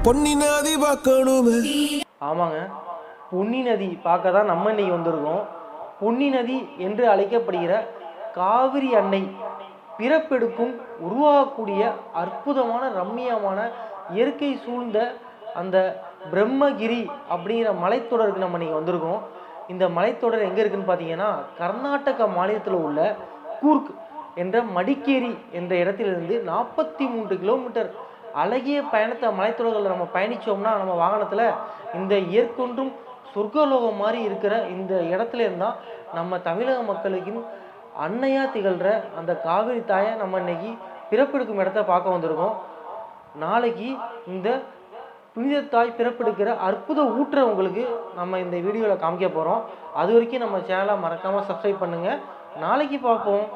பொன்னி நதி பார்க்கணுமே. ஆமாங்க, பொன்னி நதி பார்க்க தான் நம்ம இன்னைக்கு வந்திருக்கோம். பொன்னி நதி என்று அழைக்கப்படுகிற காவிரி அன்னை பிறப்பெடுக்கும் உருவாகக்கூடிய அற்புதமான ரம்மியமான இயற்கை சூழ்ந்த அந்த பிரம்மகிரி அப்படிங்கிற மலைத்தொடருக்கு நம்ம இன்னைக்கு வந்திருக்கோம். இந்த மலைத்தொடர் எங்கே இருக்குன்னு பார்த்தீங்கன்னா, கர்நாடக மாநிலத்தில் உள்ள கூர்க் என்ற மடிக்கேரி என்ற இடத்திலிருந்து 43 கிலோமீட்டர் அழகிய பயணத்தை மலைத்தொடர்களில் நம்ம பயணித்தோம்னா நம்ம வாகனத்தில் இந்த இயற்கொன்றும் சொர்க்கலோகம் மாதிரி இருக்கிற இந்த இடத்துல இருந்தால் நம்ம தமிழக மக்களுக்கு அன்னையாக திகழ்கிற அந்த காவிரி தாயை நம்ம இன்னைக்கு பிறப்பெடுக்கும் இடத்த பார்க்க வந்திருக்கோம். நாளைக்கு இந்த புனித தாய் பிறப்பெடுக்கிற அற்புத ஊற்றை உங்களுக்கு நம்ம இந்த வீடியோவில் காமிக்க போகிறோம். அது வரைக்கும் நம்ம சேனலை மறக்காமல் சப்ஸ்கிரைப் பண்ணுங்கள். நாளைக்கு பார்ப்போம்.